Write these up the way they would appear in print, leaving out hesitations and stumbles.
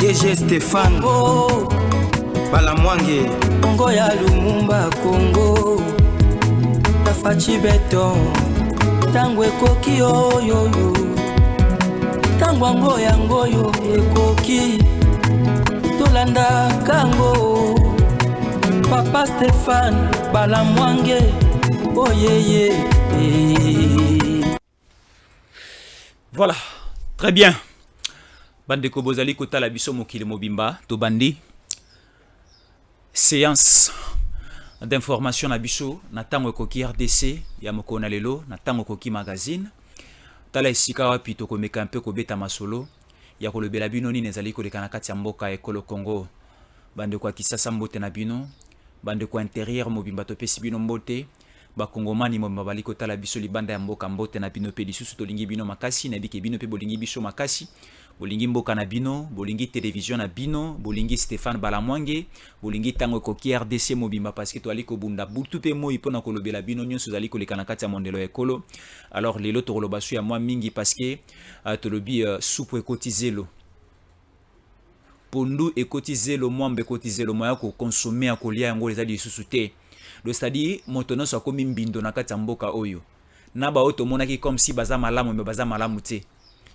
DG Stéphane oh. Balamwange Congo ya Lumumba Congo ya Fachi Beton tango ekoki oyoyo tango ngoyo ekoki tolanda kango Papa Stéphane Balamwange oh yeah. Voilà, très bien. Bandeko bozali kotala biso mokili mobimba to bandi. Séance d'information na biso na tango ekoki RDC ya mokona lelo na tango ekoki magazine. Tala esika wapi to komeka mpe kobeta masolo ya kolobela bino nini ezali koleka na kati ya mboka ekolo Congo. Bandeko ya Kisasa mbote na bino, bandeko intérieur mobimba to pesi bino mbote. Bakongomani mobimba bali kotala biso libanda ya mboka mbote na bino pe lisusu tolingi bino makasi na bike bino pe bolingi biso makasi. Bolingi mboka na bino, bolingi télévision na bino, bolingi Stéphane Balamwange, bolingi tango ekoki RDC mobimba parce que to ali ko bunda butu pe moi pona kolobela bino nyonso zali koleka na kati ya mondelo ekolo. Alors lelo to koloba su ya moi mingi parce que to lobi soupe ekotizelo. Pondu ekotizelo mwambe ekotizelo moya ko consommer akolia yango les ali susu te. C'est-à-dire motono so komi mbindo na kati ya mboka oyo. Na ba oto monaki comme si baza malamu me baza malamu te.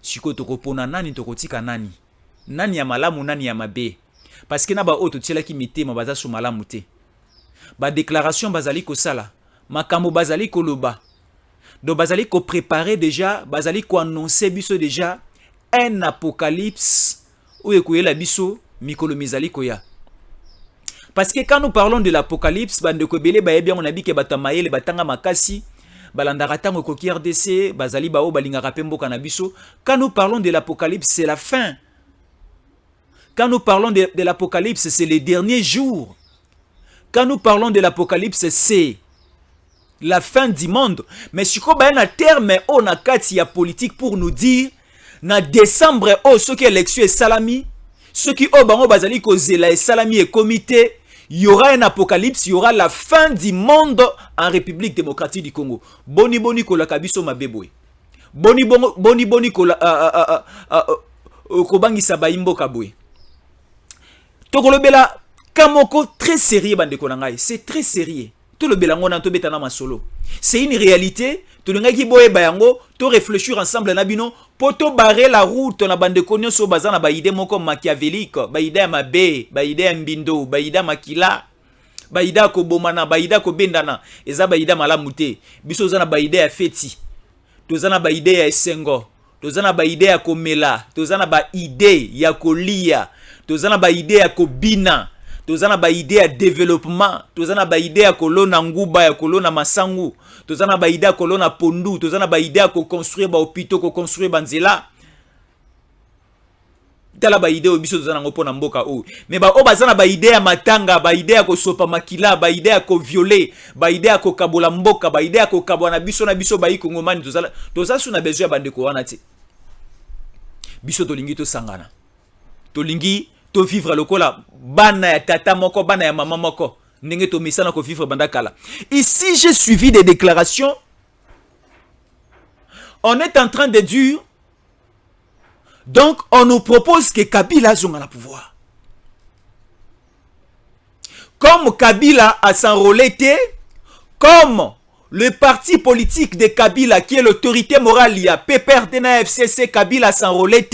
Siko tokopona nani tokotika nani? Nani ya malamu nani ya mabe? Parce que na ba oto tielaki mitema baza so malamu te. Ba déclaration bazali ko sala, makambo bazali ko loba. Do bazali ko préparer déjà, bazali ko annoncer biso déjà un apocalypse ou ekoyela biso mikolo mizali ko ya. Parce que quand nous parlons de l'apocalypse, bandeko belé ba bien on a dit que batamayele batanga makasi balandaka tango koki RDC bazali bao balingaka pe mboka na biso. Quand nous parlons de l'apocalypse, c'est la fin. Quand nous parlons de l'apocalypse, c'est les derniers jours. Quand nous parlons de l'apocalypse, c'est la fin du monde. Mais si on a un terme on a kati ya politique pour nous dire na décembre ce qui élection est salami, ceux qui ont bango bazali kozela et salami et comité. Il y aura un apocalypse, il y aura la fin du monde en République démocratique du Congo. Boni boni kola kabiso mabeboy. Boni kola kobangi sabaimbo kaboy. Tokolobela kamoko très sérieux bandeko nangai, c'est très sérieux. Tout le belango na to betana masolo. C'est une réalité, to ngaki boye bayango, to réfléchir ensemble na bino, poto barrer la route na bandeko nyonso baza na ba idée moko machiavélique, ba idée mabe, ba idée mbindo, ba idée makila, ba idée ko bomana, ba idée ko bendana, eza ba idée malamu te. Biso za na ba idée ya feti. Toza na ba idée ya esengo, toza na ba idée ya komela, toza na ba idée ya kolia, toza na ba idée ya kobina. Tozana ba idée ya développement, tozana ba idée ya kolona nguba ya kolona masangu, tozana ba idée ya kolona pondu, tozana ba idée ya ko construire ba hôpitaux, ko construire banzela. Tala ba idée obiso tozana ngo pona mboka o. Mais ba o bazana ba idée ya matanga, ba idée ya ko sopa makila, ba idée ya ko violer, ba idée ya ko kabola mboka, ba idée ya ko kabwana biso na biso ba ikongomani tozala suna besoin ya bandeko wana te. Biso tolingi to sangana. Tolingi to vivre lokola bana ya tata moko bana ya maman moko ndenge to misana ko vivre bandakala. Ici j'ai suivi des déclarations. On est en train de dire donc on nous propose que Kabila zonga la pouvoir. Comme Kabila a s'enrôlé, comme le parti politique de Kabila qui est l'autorité morale, il y a PPRDNA FCC, Kabila a s'enrôlé.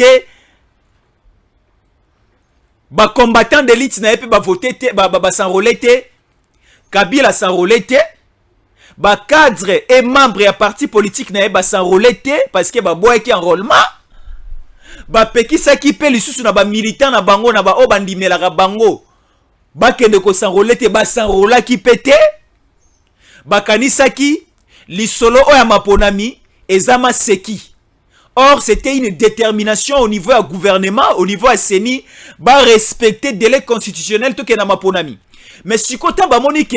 Ba combattant d'élite na yepe ba voter te ba s'enrôler te. Kabila s'enrôler te. Ba cadre et membre ya parti politique na ba s'enrôler te parce que ba boy ki enrôlement. Ba pekisa ki pe lisusu na ba militant na bango na ba o bandimela ka bango. Ba kende ko s'enrôler te ba s'enrôla ki pété. Ba kanisa ki lisolo o ya maponami ezama seki. Or, c'était une détermination au niveau du gouvernement, au niveau de CENI, de respecter le délai constitutionnel tout na maponami. Mais si kota ba monike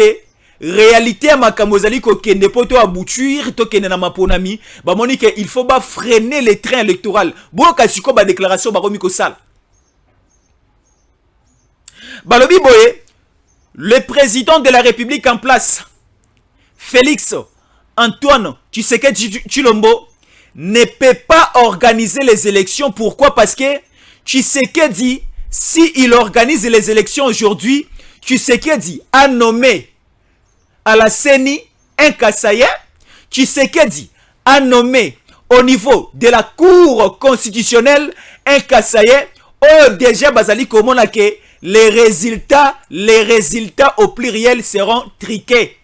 réalité ma kamozali ko kende poto aboutir to kende na maponami, ba monike il faut ba freiner les trains électoraux. Boka siko ba déclaration ba komiko sala. Balobi boye, le président de la République en place, Félix Antoine Tshisekedi Tshilombo, ne peut pas organiser les élections. Pourquoi? Parce que Tshisekedi s'il organise les élections aujourd'hui, Tshisekedi a nommé à la CENI un Kassaïen. Tshisekedi a nommé au niveau de la Cour constitutionnelle un Kassaïen. Oh, déjà, Bazali Komona que les résultats au pluriel seront triqués.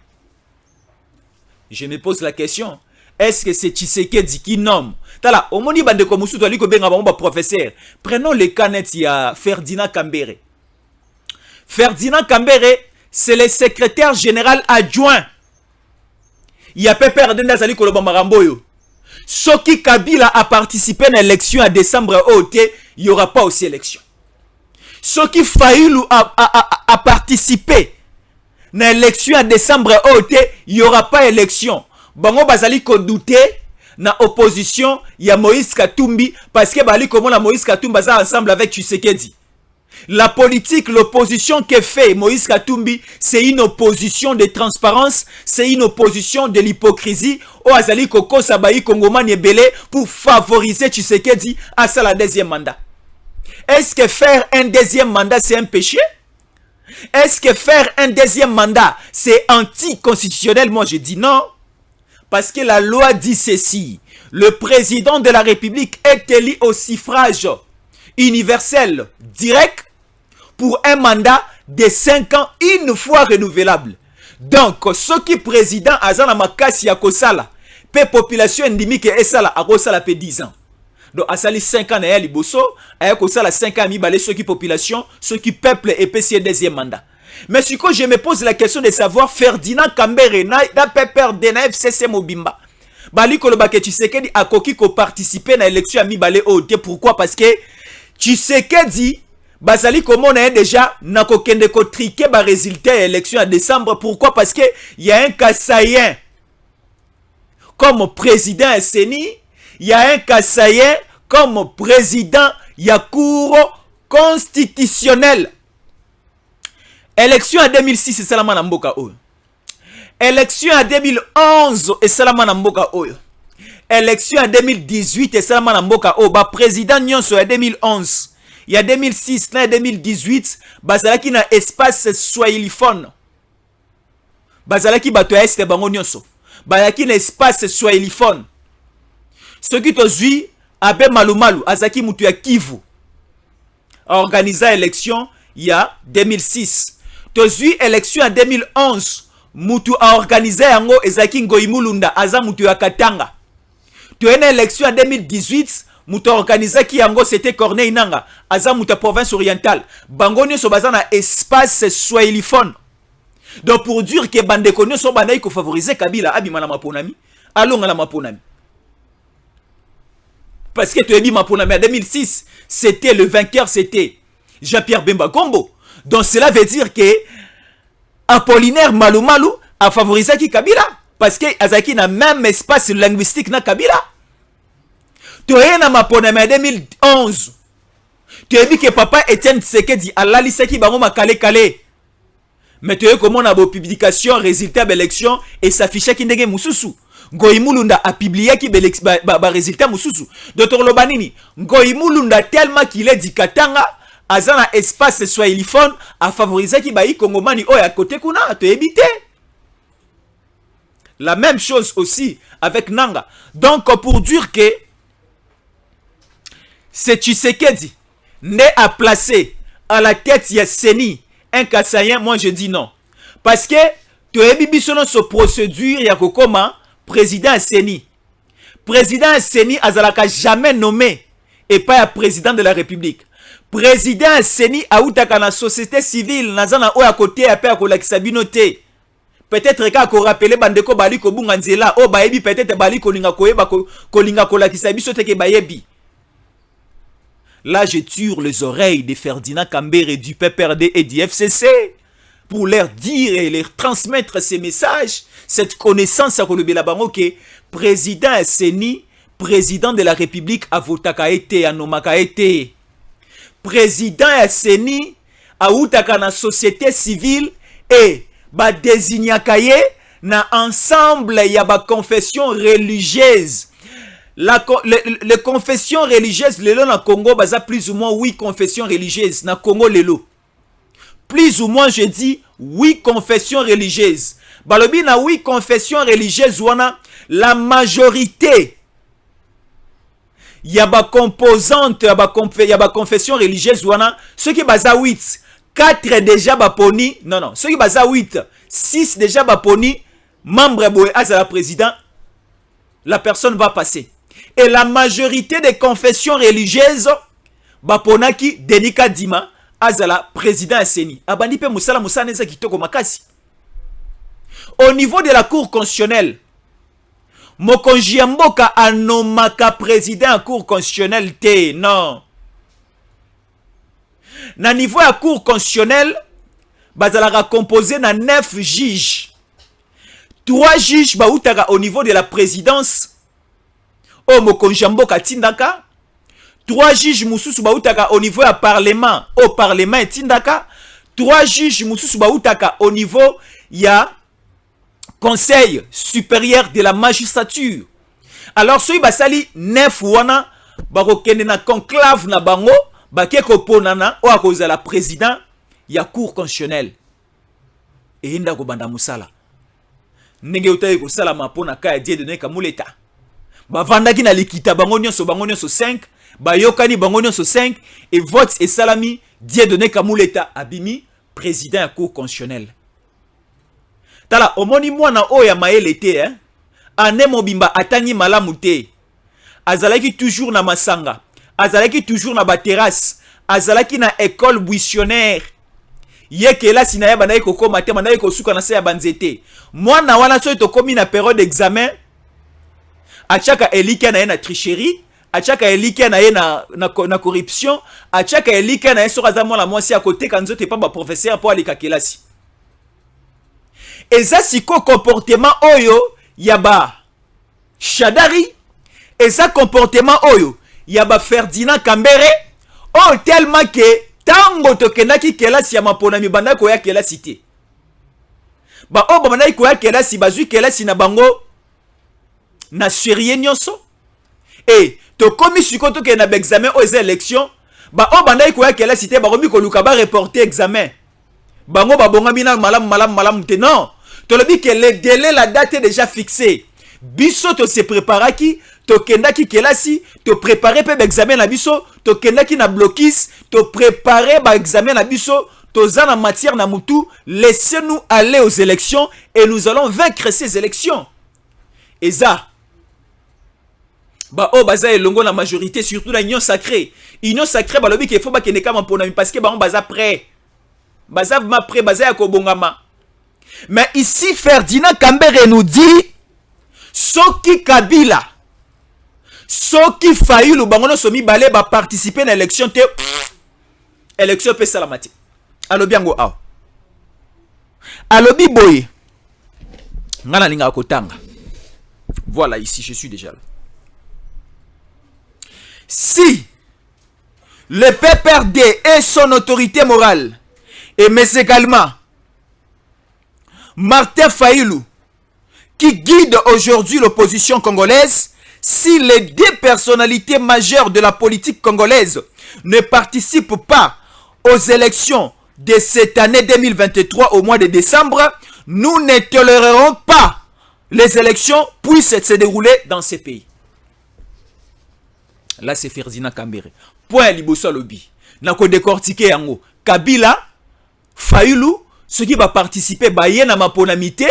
Je me pose la question. Est-ce que c'est Tshisekedi qui nomme? Tala, au moni bande komusu to aliko benga ba professeur. Prenons le cas net, il y a Ferdinand Kambere. Ferdinand Kambere, c'est le secrétaire général adjoint. Il y a Pépère Denda Zali Koloba Maramboyo. Soki Kabila a participé à l'élection en décembre OT, il n'y aura pas aussi élection. Soki Fayoulou a participé à l'élection en décembre OT, il n'y aura pas élection. Bango bazali ko douter na opposition ya Moïse Katumbi parce que bali comment la Moïse Katumbi baza ensemble avec Tshisekedi. La politique, l'opposition que fait Moïse Katumbi, c'est une opposition de transparence, c'est une opposition de l'hypocrisie. O azali koko sabayi Kongoman ebele pour favoriser Tshisekedi à ça la deuxième mandat. Est-ce que faire un deuxième mandat c'est un péché? Est-ce que faire un deuxième mandat c'est anticonstitutionnel? Moi je dis non. Parce que la loi dit ceci. Le président de la République est élu au suffrage universel direct pour un mandat de 5 ans, une fois renouvelable. Donc, ce qui président Azana Makasi Akosala, pe population endémique et Sala Akosala pe 10 ans. Donc, Asali 5 ans na liboso, Akosala 5 ans mi balé ceux qui population, ceux qui peuple et PC deuxième mandat. Mais si je me pose la question de savoir Ferdinand Kambere na pepper de na FCC Mobimba. Bali kolobake Tshisekedi a koki ko participer na élection à mi balé OT. Pourquoi? Parce que Tshisekedi bazali komona déjà na kokende ko triquer ba résultat élection en décembre. Pourquoi? Parce que il y a un Kassaïen comme président SNI, il y a un Kassaïen comme président ya Cour constitutionnelle. Élection en 2006 c'est Salama Namboka Oyo. Élection en 2011 et Salama Namboka Oyo. Élection en 2018 et Salama Namboka Oyo. Ba président Nyonso en 2011. Il y a 2006 et 2018 bazalaki na espace swahiliphone. Bazalaki bato ya este bango Nyonso. Bazalaki na espace swahiliphone. Ce qui te zui abe malumalu azaki mutu ya Kivu. A organisé élection il y a 2006. Tozui élection en 2011. Mutu a organisé yango ezaki Ngoimulunda aza mutu ya Katanga. Toena élection en 2018. Mutu a organisé ki yango c'était Corneille Nanga aza mutu ya province orientale. Bango nyoso baza na espace swahiliphone. Donc pour dire que bandeko nyoso banayi ko favoriser Kabila abima na maponami, alonga na maponami. Parce que tu as dit maponami en 2006, c'était le vainqueur, c'était Jean-Pierre Bemba Kombo. Donc cela veut dire que Apollinaire Malumalu a favorisé qui Kabila. Parce que Azaki n'a même espace linguistique na Kabila. Tu as na maponami en 2011. Tu as dit que papa Etienne Tshisekedi a la liste qui bango makale kale. Mais tu as comment on a beau publication, résultat d'élection et s'affichait qui ndenge mususu. Ngoimulunda a publié qui résultat mususu. Docteur Lobanini, Ngoimulunda tellement qu'il est dit Katanga. Azana espace swahiliphone a favorisé qui bayi Kongomani o à côté kuna te éviter. La même chose aussi avec Nanga. Donc pour dire que c'est Tshisekedi né à placer à la tête ya Seni un Kassaïen, moi je dis non. Parce que tu as bibi selon ce procédure ya kokoma président Seni. Président Seni azalaka jamais nommé et pas un président de la République. Président Seni aoutaka na société civile nazana o à côté a peur ko la kisabinoté. Peut-être ka ko rappeler bandeko bali ko bunga nzela o bayebi peut-être bali ko linga koyeba ko linga ko la kisabiso te ke bayebi. Là je tire les oreilles de Ferdinand Kambere du PPRD et du FCC pour leur dire et leur transmettre ces messages, cette connaissance à Kolobela Bango que président Seni, président de la République avotaka été anomaka été. Président Seni aoutaka na société civile et ba désignakaye na ensemble ya ba confession religieuse les confessions religieuses lelo na Congo baza plus ou moins 8 confessions religieuses na Congo lelo. Plus ou moins je dis 8 confessions religieuses. Balobi na 8 confessions religieuses wana la majorité ya ba composante ya ba confession religieuse wana ceux qui baza 8 4 déjà ba poni non ceux qui baza 8 6 déjà ba poni membre boy azala président la personne va passer et la majorité des confessions religieuses ba ponaki Denika Dima azala président ya Seni abandi pe musala neza kitoko makasi au niveau de la cour constitutionnelle. Mokonji ya mboka anomaka président à cour constitutionnelle te non. Na niveau à cour constitutionnelle, bazalaka composé na 9 juges. 3 juges bautaka au niveau de la présidence. O mokonji ya mboka tindaka. 3 juges mususu bautaka au niveau ya parlement. Au parlement tindaka. 3 juges mususu bautaka au niveau ya Conseil supérieur de la magistrature. Alors, si basali 9 wana, bakokende na conclave na bango, bakeko ponana, ou à cause de la président, ya cour constitutionnelle. Et inda ko banda musala. Nenge utaye ko sala mapona kaya Dieudonné Kamuleta. Bavandaki na likita bango nyonso 5, bayokani bango nyonso 5, et vote et salami Dieudonné Kamuleta abimi président ya cour constitutionnelle. Tala omoni mwana oya maele te ane mobimba atangi malamu te azalaki toujours na masanga azalaki toujours na ba terrasse azalaki na école buissonnaire yeke la sina ya banayi kokoma te banayi kosuka na se ya banzete mwana wana so to komi na période d'examen achaka elika na ye na tricherie achaka elika na ye na corruption achaka elika na ye so kaza mwana mwasi ya côté kanzote pa ba professeur po alika kelasi. Et ça c'est quoi comportement oyo yaba Shadari et ça comportement oyo yaba Ferdinand Kambere oh tellement que tango tokendaki kelasi ya mapona mibanda ko ya kelasi te ba o bamana ko ya kelasi bazui kelasi na bango na serie nyonso et to komi siko to ke na examen o eza élection ba o banda ko ya kelasi te ba komi ko luka ba reporter examen bango ba bonga bina malam te non. To le dit que le délai, la date est déjà fixée. Biso to se prépara ki, to kendaki kelasi, to préparer pe examen na biso, to kendaki na blocus, to préparer ba examen na biso, to zana matière na mutu, laissez-nous aller aux élections et nous allons vaincre ces élections. Et ça, ba o baza elongo la majorité, surtout la union sacrée. Union sacrée, ba lobi qu'il faut ba keneka mamponami parce que ba on baza prêt. Baza ma prêt, baza ya kobongama. Mais ici, Ferdinand Kambere nous dit Soki Kabila, Soki Fayulu, bangono somi balé ba participer à l'élection te élection pe salamati. Alobi yango aw. Alobi boye. Ngana linga kotanga. Voilà, ici je suis déjà là. Si le PPRD et son autorité morale et mais également Martin Fayulu, qui guide aujourd'hui l'opposition congolaise, si les 2 personnalités majeures de la politique congolaise ne participent pas aux élections de cette année 2023 au mois de décembre, nous ne tolérerons pas les élections puissent se dérouler dans ces pays. Là, c'est Ferdinand Kambere. Point liboso lobby. Nako décortiquer yango. Kabila, Fayulu, ceux qui va participer, baye na maponamité,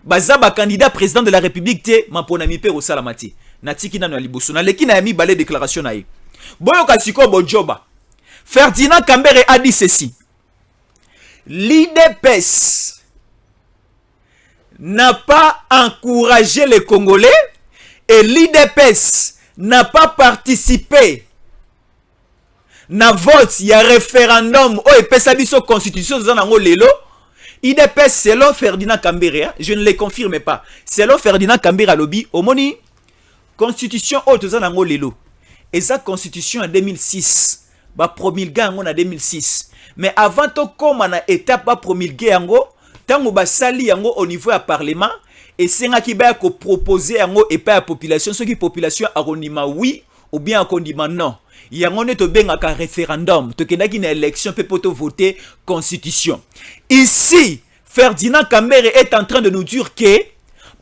baza ba candidat président de la République te maponamité au salamati. Natiki na liboso. Na leki na yami balé déclaration na ye. Boyo kasiko bojoba. Ferdinand Kambere a dit ceci. L'IDPS n'a pas encouragé les Congolais et l'IDPS n'a pas participé na vote, il y a référendum oh et pesa biso constitution zanango lelo. IDPS selon Ferdinand Kambere, je ne le confirme pas. Selon Ferdinand Kambere lobby, omoni constitution oh zanango lelo. Et sa constitution en 2006, ba promulgué en 2006. Mais avant to comme na étape ba promulgué yango, tango ba sali yango au niveau du parlement et senga ki ba ko proposer yango et pas la population, ce qui population akonima oui ou bien akondima non. Yango ne to bengaka référendum, to kendaki na élection pe poto voter constitution. Ici, Ferdinand Kambere est en train de nous dire que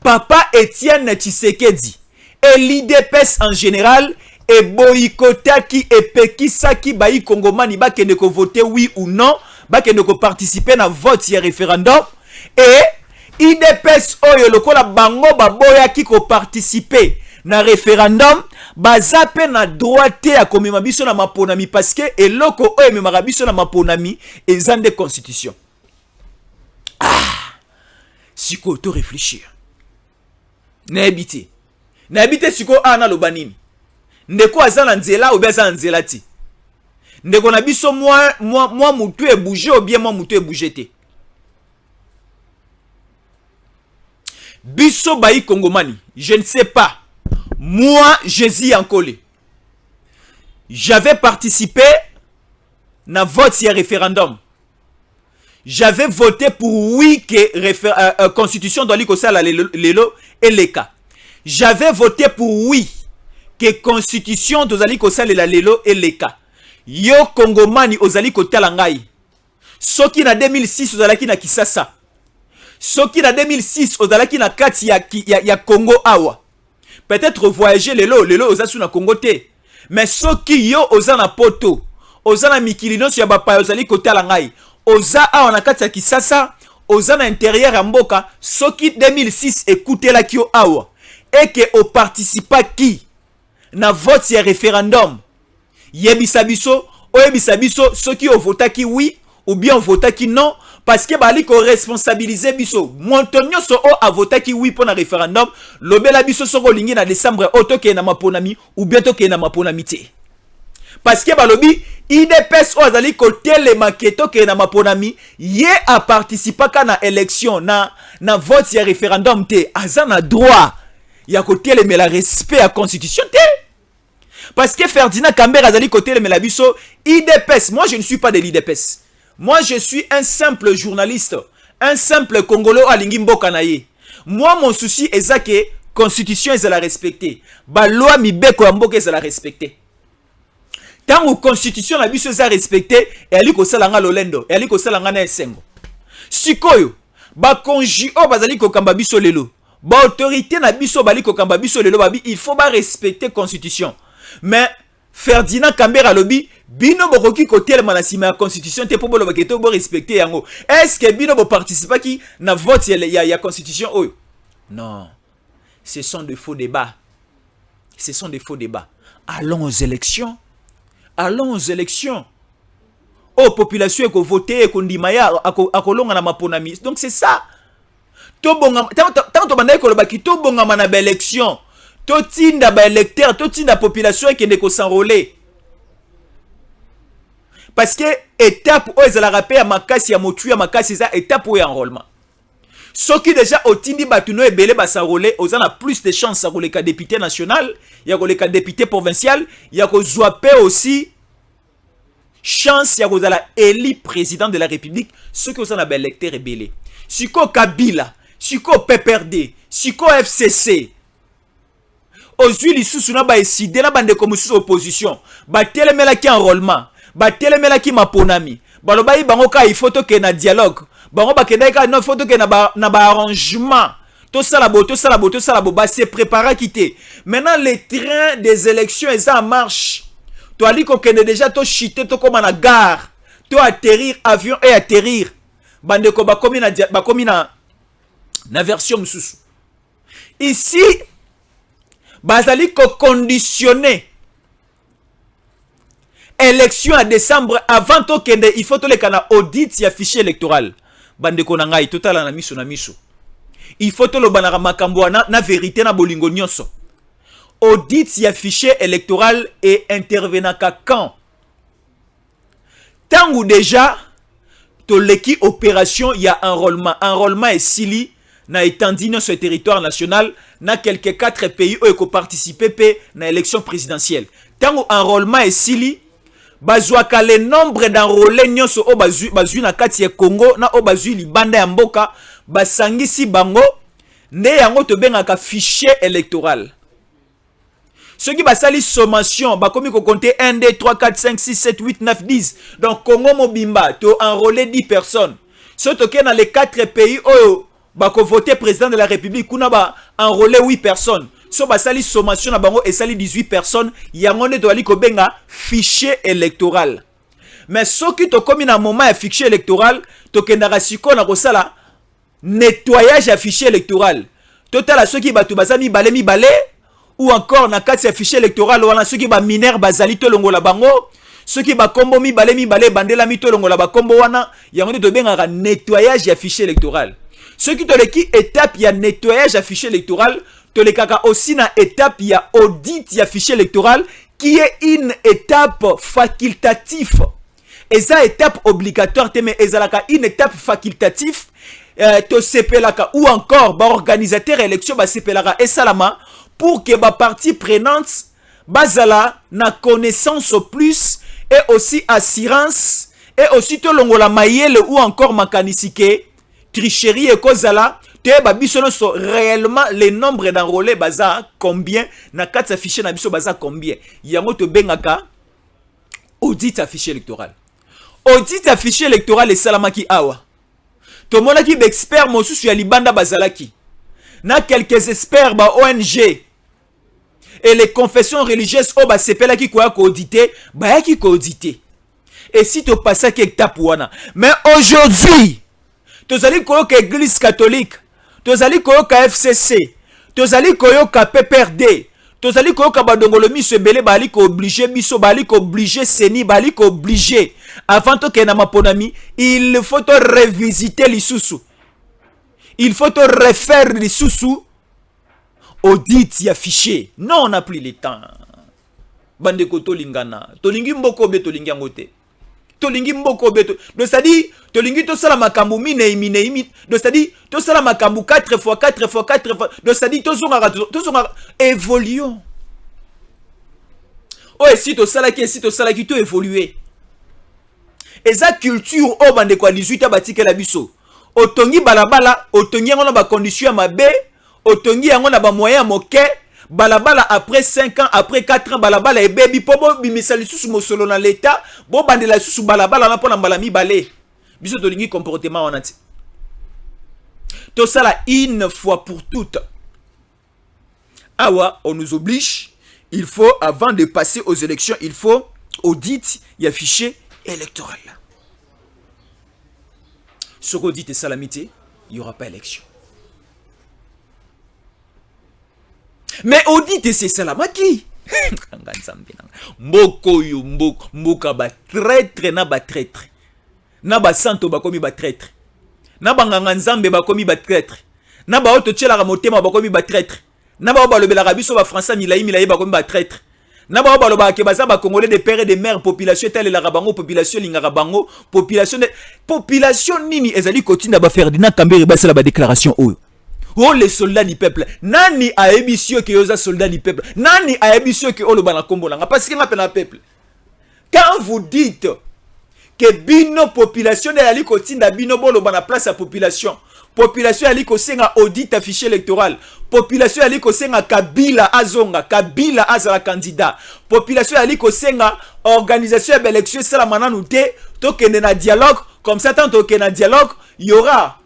Papa Étienne Tshisekedi et l'IDPS en général et boycottaki et pekisaki bayi Kongomani ba kende ko voter oui ou non, ba kende ko participer na vote ya référendum et IDPS oyo lokola bango baboya ki ko participer na référendum bazape na droite ya komema biso na maponami parce que eloko oyo memaka biso na maponami ezande constitution. Siko to réfléchir. Na habité siko ana lobanini. Ndeko azana nzela ou bien azana nzela ti. Ndeko na biso moi mutu e bouger ou bien moi mutu e bouger te. Biso bayi Kongomani, je ne sais pas. Moi, Jésus Ankole. J'avais participé na vote ya référendum. J'avais voté pour oui que constitution doit liko sala lelo et les cas. J'avais voté pour oui que constitution doit liko sala lelo et les cas. Yo Kongomani ozali ko talangai. Soki na 2006 ozalaki na Kisasa. Soki na 2006 ozalaki na kati ya Congo awa. Peut-être voyager lelo ozasu na Congo te. Mais soki yo ozana poto, ozana mikilino sur bapa ozali ko talangai. Oza awa na kati ya Kisasa, oza na intérieur ya mboka, soki 2006 écoutez la kio awa et que o participa ki na vote ya référendum. Yebisa biso, oyebisa biso soki o votaki oui ou bien o votaki non parce que bali ko responsabiliser biso. Montonyo so o a votaki oui pour na référendum, lobela biso soko lingi na décembre otoke na maponami ou bien toke na maponami te. Parce que balobi IDPS o azali ko telema keto ke na maponami ye a participa ka na élection na vote ya référendum te azana droit ya ko telemela respect à constitution te. Parce que Ferdinand Kambere azali ko telemela biso IDPS. Moi je ne suis pas de l'IDPS. Moi je suis un simple journaliste, un simple Congolais alingi mboka na ye. Moi mon souci est que constitution est la respecter. Ba loi mibeko ya mboka est la respecter. Tant que constitution la biso est respectée, elle ko sala nga lolendo, elle ko sala nga na esengo. Sikoyo, ba konji o bazali ko kamba biso lelo. Ba autorité na biso bali ko kamba biso lelo babi, il faut ba respecter constitution. Mais Ferdinand Kambere lobi bino bokoki ko telema na sima ya constitution te po bolo baketo bo respecter yango. Est-ce que bino bo participa ki na vote ya constitution oyo? Non. Ce sont de faux débats. Ce sont des faux débats. Allons aux élections. Allons aux élections. Oh, population eko voter eko ndimaya akolonga na maponami. Donc c'est ça. To bonga tant to banda ko baki to bonga na ba élection. To tinda ba électeur, to tinda population qui ne ko s'enrôler. Parce que étape où ezala rapé ya makasi ya motu ya makasi za étape où ya enrôlement. Ce qui déjà au tindi batuno ebele ba s'enrôler, ozana plus de chances à koleka député national, ya koleka député provincial, ya ko zoape aussi chance ya kozala élu président de la République, ce que ozana ba électeur ebele. Siko Kabila, siko PPRD, siko FCC. Ozui lisusu na ba eside na bande komusu opposition, ba telemela ki enrôlement, ba telemela ki maponami. Baloba yi bango ka il faut to ke na dialogue. Bango ba kenda ka no faut to ke na ba arrangement. To sala bo ba se préparer quitter. Maintenant les trains des élections est en marche. To ali ko kende déjà to chiter to comme na gare. To atterrir avion et atterrir. Bande ko ba komi na version mususu. Ici bazali ko conditionner élection à décembre avant to kende il faut to le kana audit ya fichier électoral. Bande ko na ngai totala na miso na miso. Il faut to lo banaka makambo na vérité na bolingo nyonso. Audit ya fichier électoral et intervenant quand tangu déjà to leki opération ya enrôlement et sili na étendue sur le territoire national na quelques 4 pays où eko participer na élection présidentielle. Tangu enrôlement et sili bazwaka le nombre d'enrôlés nyonso o bazui na kati ya Congo na o bazui libanda ya mboka basangisi bango nde yango to bengaka fichier électoral. Ceux qui basali sommation, ba komi ko compter 1, 2, 3, 4, 5, 6, 7, 8, 9, 10. Donc Congo Mobimba, to enrôler 10 personnes. Ceux qui sont dans les 4 pays, oh, ba ko voter président de la République, kuna ba enrôler 8 personnes. So basali sommation na bango et sali 18 personnes, yango ne doit li ko benga fichier électoral. Mais ceux qui to komi na moment ya fichier électoral, to kendara siko na ko sala nettoyage ya fichier électoral. Total ceux qui batu basami balé mi balé ou encore na kati ya fichier électoral wana ceux qui ba mineur bazali to longola bango, ceux qui ba kombo mi balé bandela mi to longola ba kombo wana, yango to bengaka nettoyage ya fichier électoral. Ceux qui to leki étape ya nettoyage ya fichier électoral, to lekaka aussi na étape ya audit ya fichier électoral qui est une étape facultative. Et ça étape obligatoire mais ezalaka une étape facultative. To sepelaka ou encore ba organisateur élection ba sepelaka et salama pour que ba partie prenante bazala na connaissance plus et aussi assurance et aussi to longola mayele ou encore makanisike tricherie et kozala te ba biso no so réellement les nombres d'enrôlés baza combien na kati affiché na biso baza combien yango to bengaka audit affiché électoral. Audit affiché électoral et salamaki awa to monaki d'experts mosusu ya libanda bazalaki na quelques experts ba ONG et les confessions religieuses o ba sepelaki ko auditer ba yaki ko auditer et si to passa que étape wana mais aujourd'hui tozali koyoka église catholique tozali koyoka FCC tozali koyoka PPRD tozali koyoka badongolo miso ebele bali ko obligé biso bali ko obligé seni bali ko obligé avant to kena maponami il faut to revisiter lisusu il faut te refaire les sous-sous audit ya fichier. Non, on n'a plus le temps. Bandeko tolingana. Tolingi mboko be tolingi angote. Tolingi mboko be to. Donc ça dit, tolingi to sala makambu mine. Donc ça dit, to sala makambu 4 fois. Donc ça dit, to zonga évoluons. Oh, et si to sala ki to évoluer. Et ça culture oh bandeko 18 abatike la biso. Otongi balabala, otongi yango na ba condition ya mabe, otongi yango na ba moyen moke, balabala après 5 ans, après 4 ans, balabala ebebi po bo bimisa lisusu mosolo na l'état, bo bandela lisusu balabala na pona mbala mibale. Biso tolingi comportement wana ti. To sala une fois pour toutes. Awa, on nous oblige, il faut avant de passer aux élections, il faut audit ya fichier électoral. Ce audit et salamité, il n'y aura pas élection. Mais audit et c'est salamaki. Mboko yo mboka ba traître na ba traître. Na ba santo ba komi ba traître. Na ba nganga nzambe ba komi ba traître. Na ba oto tshela motema ba komi ba traître. Na ba balobela rabiso ba français milayi ba komi ba traître. Naba baloba ke baza ba congolais de père et de mère population telle la rabango population lingara bango population nini ezali kotinda ba Ferdinand Kambere ba sala ba déclaration oyo oh les soldats du peuple nani a ébisio ke yoza soldats du peuple nani a ébisio ke olo bana kombo nga parce que ngapena peuple quand vous dites que bino population de ali kotinda bino bolo bana place à population ali kosenga audit affiché électoral. Population ali kosenga Kabila azonga, Kabila azala candidat. Population ali kosenga organisation de l'élection sala mananu te to kende na dialogue comme ça tant que na dialogue, il y aura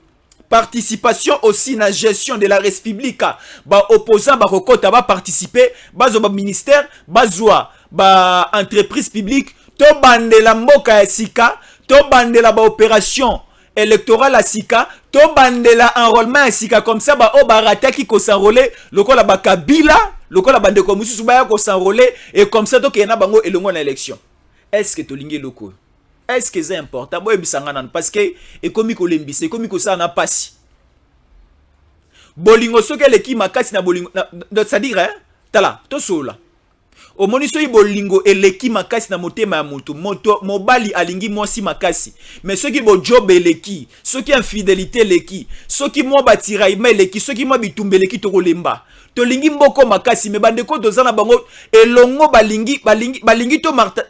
participation aussi na gestion de la République. Ba opposant ba kokota ba participer, bazo ba ministère, bazwa ba entreprise publique, to bandela mboka ya sika, to bandela ba opération électoral à Sika, to bandela enrôlement à Sika comme ça ba o barata qui ko s'enrôler, lokola ba Kabila, lokola bande ko mususu ba ko s'enrôler et comme ça to kena bango elongo na élection. Est-ce que to lingi loko? Est-ce que c'est important? Boy bisanga nan parce que ekomi ko lembise, ekomi ko sa na pasi. Bolingo soke leki makasi na bolingo, c'est-à-dire hein, tala, to sola. O moniso yi bolingo eleki makasi na motema ya mutu moto mobali alingi mwasi makasi mais ceux qui bo job eleki ceux qui infidélité eleki ceux qui mo batira ima eleki ceux qui mo bitumbe eleki to kolemba to lingi mboko makasi mais bande ko tozana bango elongo balingi to marta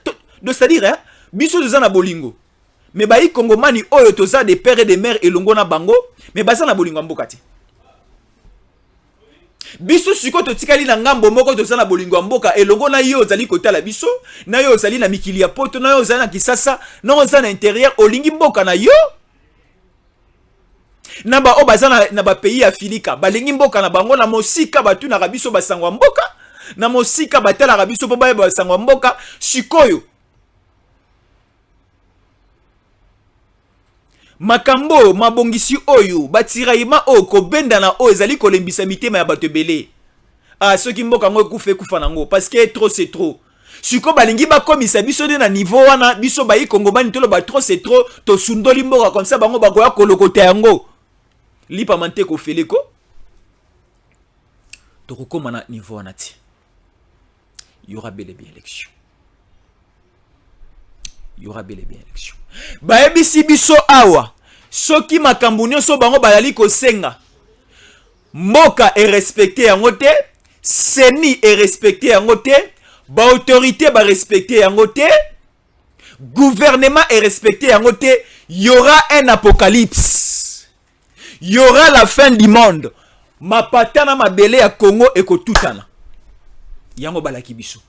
de c'est-à-dire hein biso tozana bolingo mais bayi kongomani oyo toza des pères et des mères elongo na bango mais baza na bolingo mboka ti biso siko totikali na ngambo moko tozana bolingo mboka elongo na yo ozali kotala biso na yo ozali na mikili ya poto na yo ozali na Kisasa na ozali na intérieur olingi mboka na yo na ba obazana na ba pays Afrika balingi mboka na bango na mosika batu na biso basangwa mboka na mosika batala biso po ba basangwa mboka sikoyo makambo mabongisi oyo batiraima o kobenda na o ezali kolembisa mitema ya bato ebele soki mboka ngo ekufe kufa nango parce que trop c'est trop siko balingi bakomisa biso de na niveau wana biso bayi kongomani tolo ba trop c'est trop to sundoli mboka comme ça bango bakoya kolokota yango lipa mante ko feleko to kokoma na niveau wana ti il y aura bel et bien élection. Il y aura bel et bien élection. Baebisi biso awa soki makambo nyonso bango bayali kosenga mboka est respecté yango te, seni est respecté yango te, ba autorité ba respecté yango te, gouvernement est respecté yango te, y aura un apocalypse. Y aura la fin du monde. Mapatana mabele ya Congo ekotutana. Yango balaki biso.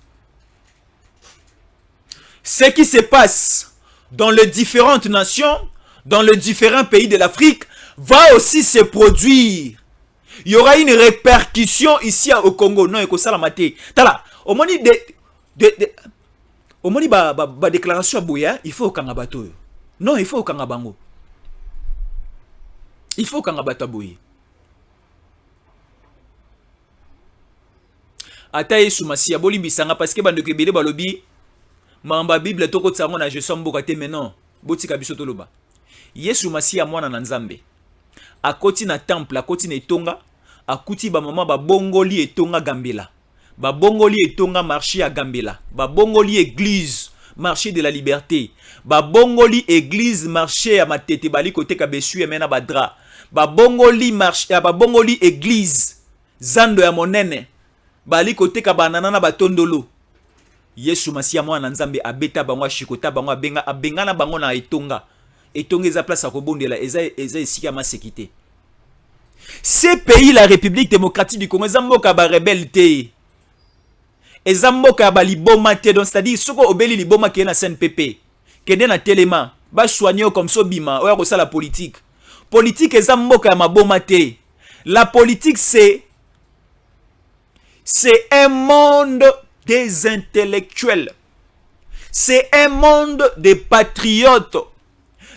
Ce qui se passe dans les différentes nations, dans les différents pays de l'Afrique, va aussi se produire. Il y aura une répercussion ici au Congo. Non, il la maté. Tala, au moment au moment ba déclaration boya, il faut kangabato. Non, il faut kangabango. Il faut kangabato boye. Ata yesu masia bolimbi sanga parce que bande kebele balobi mamba Bible toko tsango na je suis mboka te maintenant botika biso toloba Yesu Masia mwana na Nzambe akoti na temple akoti na etonga akuti ba mama ba bongoli etonga Gambela ba bongoli etonga marché ya Gambela ba bongoli église marché de la liberté ba bongoli église marché ya matete bali kote ka besu ya mena badra ba bongoli marché ba bongoli église zando ya monene bali kote ka banana na batondolo Yesu Masia mwana Nzambe abeta bango shikota bango abenga na bango na etonga eza place à kobondela eza esika ma sécurité. Ces pays la République démocratique du Congo ezamboka ba rebelle te ezamboka ba liboma te donc c'est-à-dire soko obeli liboma ke na CNPP kende na telema ba soigner comme so bima oya ko sala politique ezamboka ya maboma te. La politique c'est un monde des intellectuels. C'est un monde des patriotes.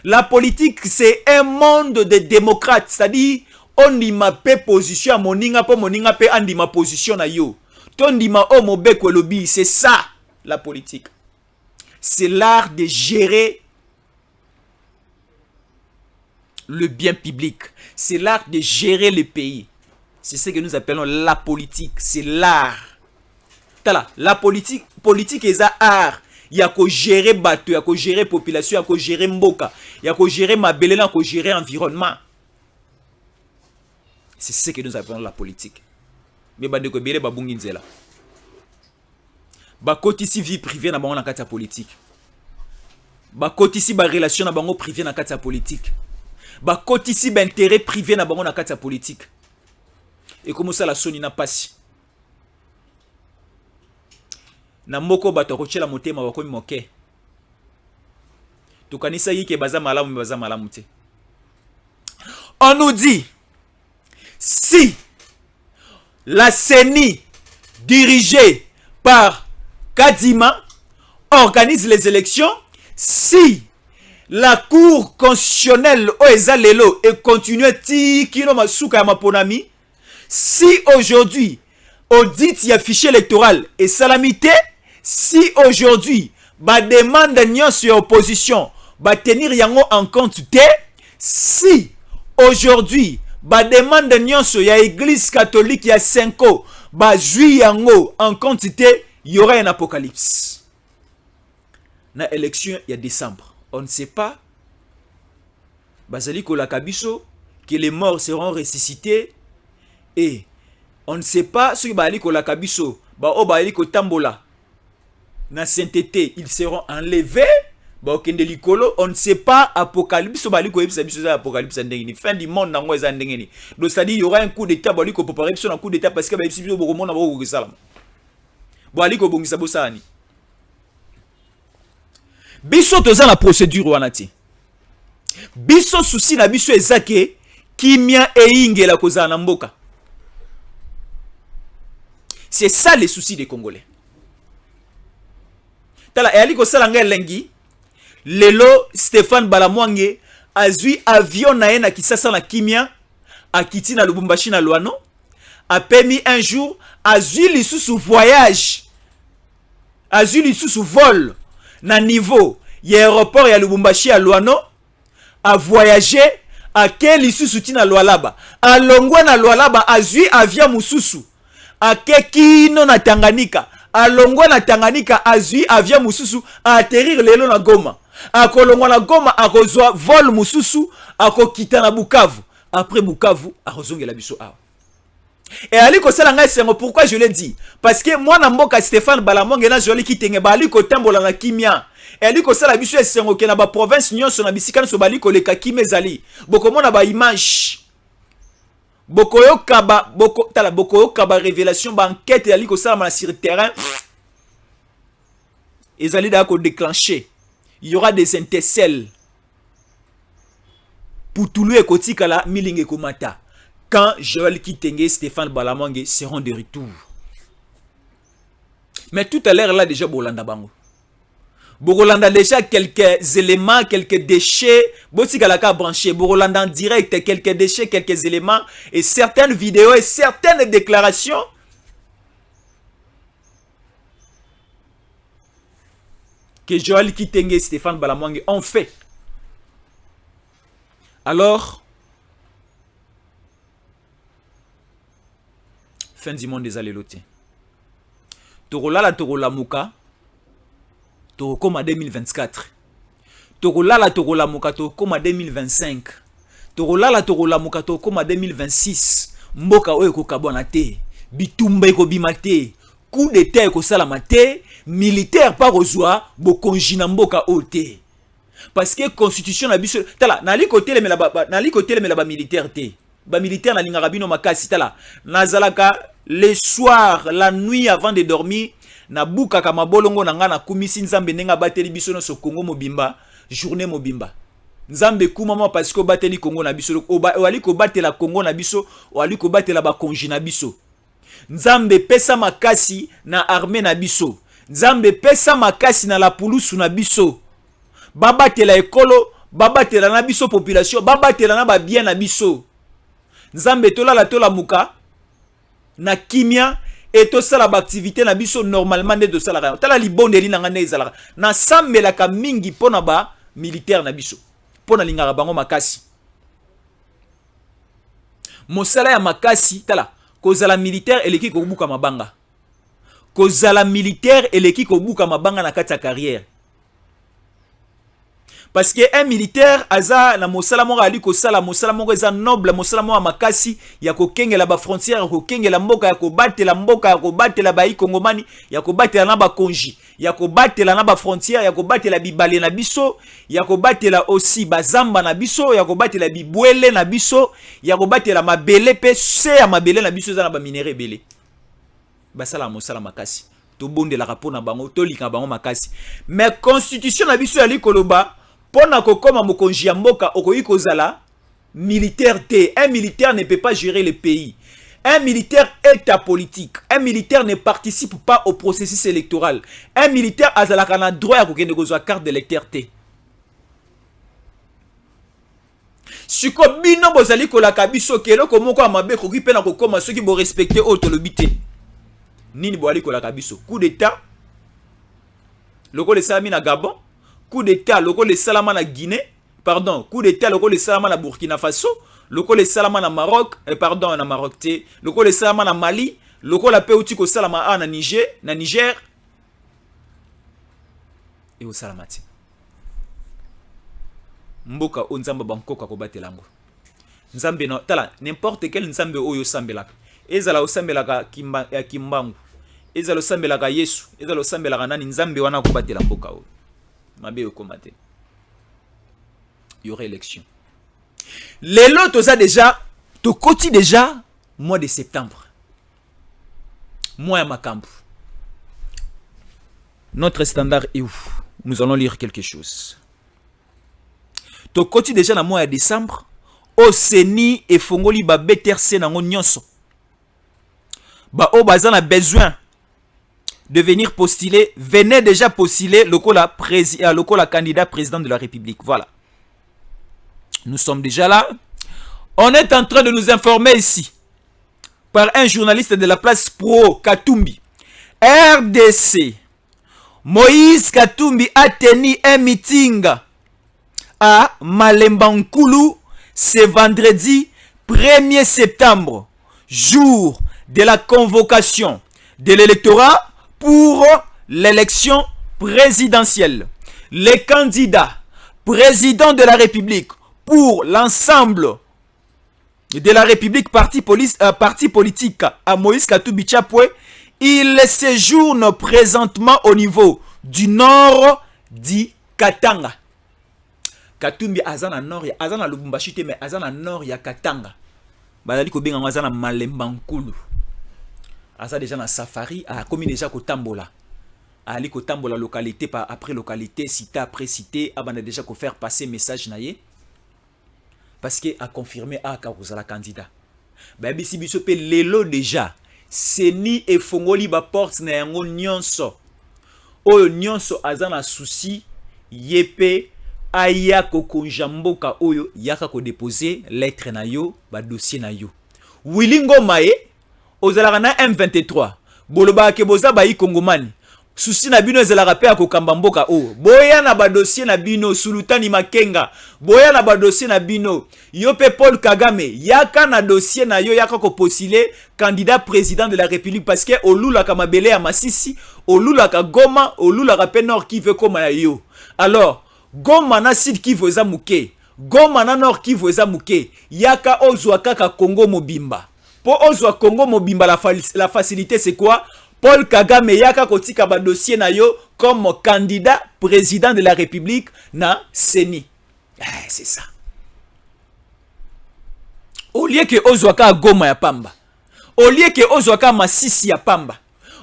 La politique, c'est un monde des démocrates. C'est-à-dire, on y m'a pe position à moninga pe andi ma position na yo. Ton di ma o mobeko lobby, c'est ça la politique. C'est l'art de gérer le bien public. C'est l'art de gérer le pays. C'est ce que nous appelons la politique. C'est l'art. La politique est un art. Il y a qu'à gérer bateau, il y a qu'à gérer population, il y a qu'à gérer mboka, il y a qu'à gérer mabele, il y a qu'à gérer environnement. C'est ce que nous appelons la politique. Mais bande ko bele babungi nzela. Ba kotisi vie privée na bango na kati ya politique. Ba kotisi ba relation na bango privé na kati ya politique. Ba kotisi ba intérêt privé na bango na kati ya politique. Et comme ça la soni na pasi. Na moko bato kochela motema bakomi moke. Tukanisa yike baza malamu te. On nous dit si la CENI dirigée par Kadima organise les élections, si la Cour constitutionnelle Oezalelo et continue tikino masuka ya maponami, si aujourd'hui audit y a fichier électoral et salamité, si aujourd'hui ba demande nyon sur opposition ba tenir yango en compte te, si aujourd'hui ba demande nyon sur ya église catholique ya 5 ans ba jui yango en compte te, il y aura un apocalypse. Na élection il y a décembre, on ne sait pas bazali ko la kabiso que les morts seront ressuscités et on ne sait pas ce qui va aller la kabiso ba o ba ali ko tambola na sainteté, ils seront enlevés Ba okende likolo, on ne sait pas apocalypse bali ko yebisa biso za apocalypse ndengeni. Fin du monde nango eza ndengeni. Donc ça dit il y aura un coup d'état bali ko préparer biso na coup d'état parce que ba yebisa biso boko mona boko kisala. Bali ko bongisa bosani. Biso toza na procédure wana ti. Biso souci na biso ezake kimia eingela kozala na mboka. C'est ça le souci des Congolais. Tala eyali kosala nga elengi lelo Stéphane Balamwange azui avion na ye na Kisasa na kimia akiti na Lubumbashi na Luano apemi un jour azui lisusu voyage azui lisusu vol na niveau ya aéroport ya Lubumbashi ya Luano a voyager a ke lisusu tina Lualaba alongwa na Lualaba azui avion mususu a ke kino na Tanganyika alongwa na Tanganyika azui avion mususu a atterrir lelo na Goma akolongwa na Goma akozwa vol mususu akokita na Bukavu après Bukavu akozongela biso awa. Et ali ko sala ngai sengo pourquoi je l'ai dit parce que moi na mboka Stéphane Balamwange na joli kitenge bali ko tambola na kimia et ali ko sala biso sengo ke na ba province nyonso na bisika so bali ko leka kimezali boko mona ba image boko yokaba boko tala boko yokaba révélation ba enquête ali ko sala na sur terrain ezali da ko déclencher il y aura des intercelles pour tout le kotikala milinge komata. Quand Joël Kitenge et Stéphane Balamwange seront de retour. Mais tout à l'heure là déjà Bolanda Bango. Bolanda déjà quelques éléments, quelques déchets. Botikalaka branché. Bolanda en direct quelques déchets, quelques éléments et certaines vidéos et certaines déclarations. Que Joël Kitenge et Stéphane Balamwange ont fait. Alors, fin du monde des allélotés. Torolala Torolamuka, Torokoma 2024. Torolala Torolamuka, Torokoma 2025. Torolala Torolamuka, Torokoma 2026. Mboka oyo kokabona te, bitumba ekobima te, coup d'état ekosalama te, militaire par ozwa bokonjina mboka ote. Parce que constitution na biso tala nali côté le melaba militaire te. Ba militaire na lingaka bino makasi tala nazalaka le soir la nuit avant de dormir na buka kama bolongo na nga na kumisi nzambe nenga bateli biso no so Congo mobimba journée mobimba nzambe kumama parce que bateli Congo na biso wali ko batela Congo na biso wali ko batela ba konji na biso nzambe pesa makasi na armée na biso nzambe pesa makasi na la pulusu na biso babatela ekolo babatela na biso population babatela na ba bien na biso nzambe tola muka na kimia et to sala ba activité na biso normalement de sala tala libondeli na ngane ezala na sambela ka mingi pona ba militaire na biso pona lingaka bango makasi mosala ya makasi tala kozala militaire eleki ko buka mabanga kozala militaire eleki ko buka mabanga na kati ya carrière. Parce que un militaire aza na mosala moko ali ko sala mosala moko eza noble mosala moko makasi ya ko kengela ba frontière ko kengela mboka ya ko batela ba ikongomani ya ko batela na ba konji ya ko batela na ba frontière ya ko batela bibale na biso ya ko batela aussi bazamba na biso ya ko batela bibwele na biso ya ko batela mabele pe se ya mabele na biso eza na ba minéraux belé basala mosala makasi to bondela rapona bango to lika bango makasi mais constitution na biso ya likoloba pona kokoma mokonji ya mboka okoyi kozala militaire te. Un militaire ne peut pas gérer le pays. Un militaire est apolitique. Un militaire ne participe pas au processus électoral. Un militaire azalaka na droit ya kokende kozwa carte d'électeur te. Siko bino bozali kolaka biso kelo komoko amabe koki pena kokoma soki bo respecter autolobi te. Nini bo ali kolaka biso coup d'état loko le salami na Gabon. Coup d'état, loko le salama na Guinée, pardon, coup d'état, loko le salama na Burkina Faso, loko le salama na Maroc, pardon, na Maroc te, loko le salama na Mali, loko la peuti ko salama na Niger, et au salamati. Mboka o nzamba bankoka ko batelango. Nzambe no, tala, n'importe quel nzambe oyo sambelaka. Ezala o sambelaka kimbangu. Ezala o sambelaka Yesu, ezala o sambelaka nani nzambe wana ko batela mboka o. mabe okomate. Il y aurait élection. Les lots ça déjà, to koti déjà mois de septembre. Mois à Makambu. Notre standard est où? Nous allons lire quelque chose. To koti déjà na mois de décembre, au Seni et Fongoli ba BTRC na nyonso. Ba o bazan a besoin de venir postuler, venez déjà postuler le candidat président de la République. Voilà. Nous sommes déjà là. On est en train de nous informer ici par un journaliste de la place Pro Katumbi. RDC. Moïse Katumbi a tenu un meeting à Malembankulu ce vendredi 1er septembre, jour de la convocation de l'électorat pour l'élection présidentielle. Les candidats présidents de la République pour l'ensemble de la République parti politique à Moïse Katumbi Chapwe, il séjourne présentement au niveau du nord du Katanga. Katumbi azana nord ya azana Lubumbashi te mais azana nord ya Katanga. Bazali ko benga azana Malembankulu. Asa déjà na safari a commis déjà ko tambola. Ali ko tambola localité par après localité, cité après cité, abana déjà ko faire passer message naie. Parce que a confirmé a la candidat. Ba bisi biso pe lelo déjà. Seni e Fongoli ba porte na yango nyonso. Oyo nyonso azana souci yepe aya ko konjamboka oyo yaka ko déposer lettre na yo ba dossier na yo. Wilingo Mae ozalaka na M23 boloba ke boza ba yi kongomani souci na bino ezalaka pe akokamba mboka o boya na ba dossier na bino Sultani Makenga boya na ba dossier na bino yo pe Paul Kagame yaka na dossier na yo yaka ko postuler candidat président de la République parce que olula ka mabele ya Masisi olula ka Goma olula ka pe Nord Kivu koma na yo. Alors Goma na Sud Kivu eza muke Goma na Nord Kivu eza muke yaka ozwa kaka Congo mobimba. Pour ozwa Congo mobimba la facilité c'est quoi? Paul Kagame yaka kotika ba dossier na yo comme candidat président de la République na Seni. C'est ça. Au lieu que ozwa ka Goma ya pamba, au lieu que ozwa ka Masisi ya pamba,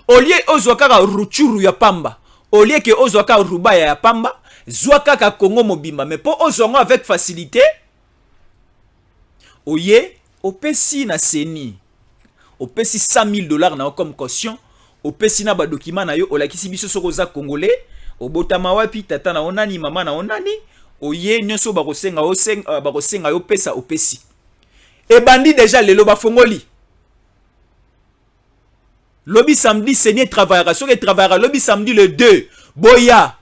au lieu ozwa ka Ruchuru ya pamba, au lieu que ozwa ka Rubaya ya pamba, zwa ka Congo mobimba. Mais pour ozwa avec facilité, oye opesi na Seni, opesi $100,000 na comme caution, opesi na ba document na yo, olakisi biso soko za congolais, obotama wapi tata na onani mama na onani, oye nyonso ba kosenga yo pesa opesi. Et bandi déjà lelo ba fongoli. Lobby samedi Seni travaillera, so que travaillera lobby samedi le 2, boya.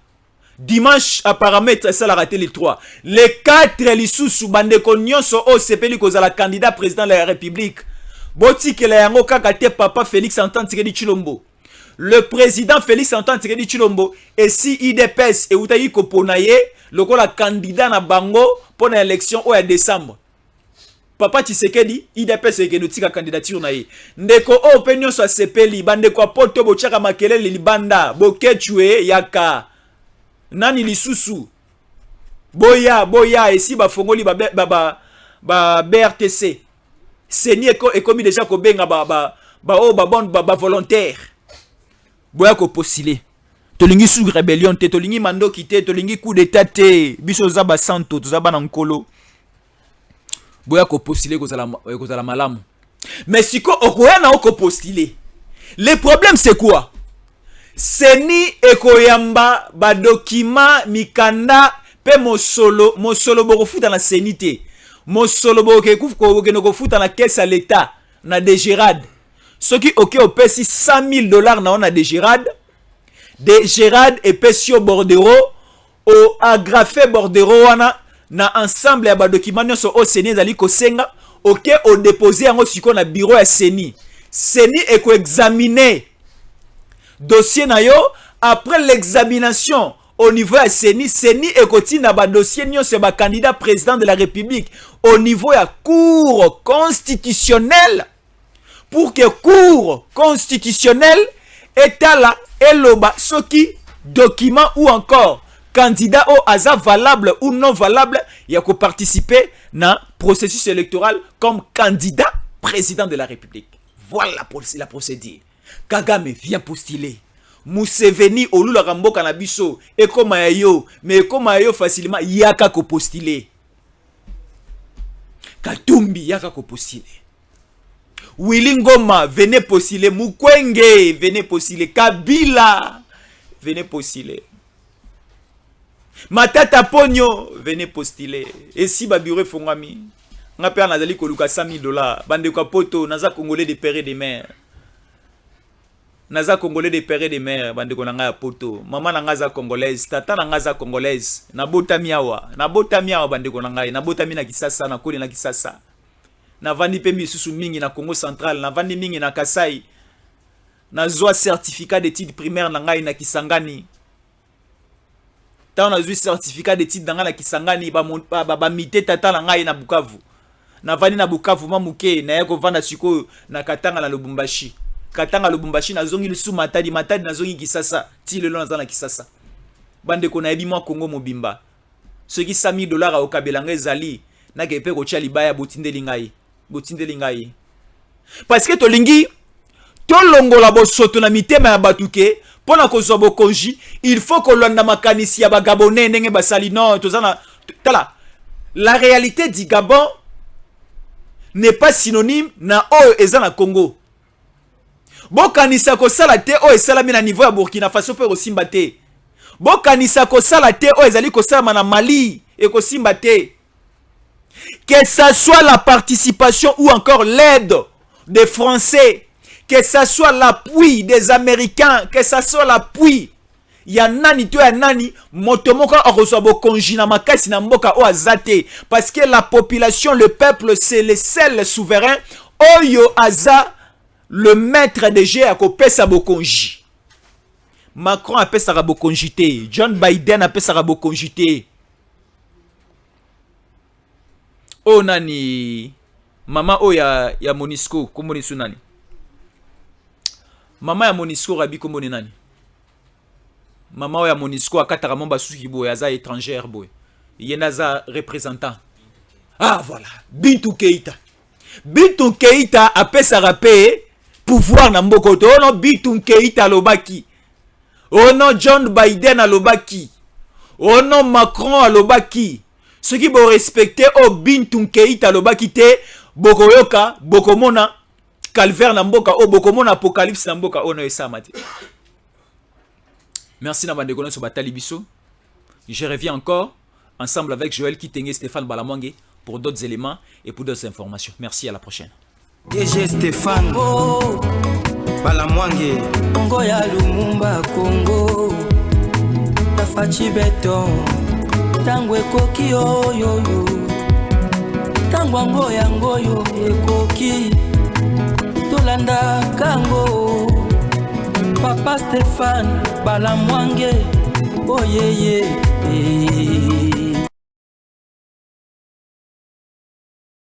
Dimanche apparemment ça l'a raté les 3. Les 4 lisusu bande konyonso o sepeli koza la candidat président de la République. Boti ke la yango kaka te papa Félix Antoine Tshisekedi Tshilombo. Le président Félix Antoine Tshisekedi Tshilombo et si IDPS et utayi koponaye lokola candidat na bango pour l'élection au décembre. Papa Tshisekedi IDPS et genotika candidature na ye. Ndeko o penyo so sepeli bande ko poto bochaka makelele libanda bokechwe yaka. Nani lisusu boya esi ba fongoli ba BRTC Seni est commis déjà ko benga ba volontaire boya ko postuler tolingi sous rébellion te tolingi mando kité tolingi coup d'état te biso za ba santo to za ba nankolo boya ko postuler ko zala malamu. Mais siko okoya na ko postuler, le problème c'est quoi? Seni ekoyamba ba document mikanda pe mosolo bokofuta na Seni te. Mosolo bokofuta na caisse à l'état na Degérade. Ce qui opesi $100,000 na on a Degérade et pesio bordero o agrafé bordero wana na ensemble ya ba document nyonso o Seni ezali kosenga o déposer yango siko na bureau ya Seni. Seni eko examiner dossier na yo après l'examination au niveau à Seni ekoti na ba dossier nyonso ba candidat président de la République au niveau ya cour constitutionnelle pour que cour constitutionnelle etala eloba soki document ou encore candidat au hasard valable ou non valable, il y a qu'à participer dans le processus électoral comme candidat président de la République. Voilà la procédure. Kagame vient postuler. Museveni Olula Rambo Kanabiso et comme yo, mais comme yo facilement yaka ko postuler. Katumbi yaka ko postuler. Willy Ngoma venez postuler. Mukwege venez postuler. Kabila venez postuler. Matata Ponyo venez postuler. Et si babure fongami, on a payé nazali koluka $100,000. Bande kwa poto naza congolais de père de mère. Naza congolais de père de mère bande ko nanga ya poto. Maman nanga za congolaise, tata nanga za congolaise. Nabota miawa bande ko nanga. Nabota mi na Kisasa na koli na Kisasa. Na vandi pe misusu mingi na Congo central, na vandi mingi na Kasai. Na zwa certificat d'études primaires na ngai na Kisangani. Ta on a eu certificat d'études na Kisangani ba mité tata na ngai na Bukavu. Na vandi na Bukavu mamuke na yako vanda siko na Katanga na Lubumbashi. Katanga Lubumbashi na zongi lisu matadi na zongi Kisasa. Ti le long na Kisasa. Bande ko na yebi mwa Congo mobimba. Ceux qui $100,000 au kabelanga zali na kepe ko tia libaya botindeli ngai. Parce que tolingi tolongola bosoto na mitema ya batuke pona kozwa bokonji, il faut que l'on makanisi ya bagabonais ndenge basali non tozana tala. La réalité du Gabon n'est pas synonyme na oyo eza na Congo. Bokanisa ko sala te o esalami na niveau ya Burkina Faso pe ko simba te. Bokanisa ko sala te o ezali ko sala na Mali et ko simba te. Que ça soit la participation ou encore l'aide des Français, que ça soit l'appui des Américains, que ça soit l'appui ya nani to ya nani motomoka okozwa bokonji na makasi na mboka o azate, parce que la population, le peuple, c'est le seul souverain oyo aza le maître des jeux à kopesa bokonji. Macron a pesa bokonji te, John Biden a pesa bokonji te. Oh nani mama o ya Monisco komoni su nani? Mama ya Monisco rabi komoni nani? Mama o ya Monisco akataka momba suki boy aza étrangère boy. Yena za représentant. Ah voilà, Bintou Keïta. Bintou Keïta a pesa rapé pouvoir na mbokoto. Oh non Bintou Keïta lobaki. Oh non John Biden a lobaki. Oh non Macron a lobaki. Ceux qui vont respecter au Bintou Keïta lobaki te bokoyoka bokomona calvaire na mboka o bokomona apocalypse na mboka o no esamate. Merci na bande kono so batali biso. Je reviens encore ensemble avec Joël Kitenge, Stéphane Balamwange pour d'autres éléments et pour d'autres informations. Merci, à la prochaine. DG Stéphane Balamwange Congo ya Lumumba Congo Tafachi beton Tango ekoki yo Tango ngoyo ekoki Tolanda kango Papa Stéphane Balamwange Oh yeah yeah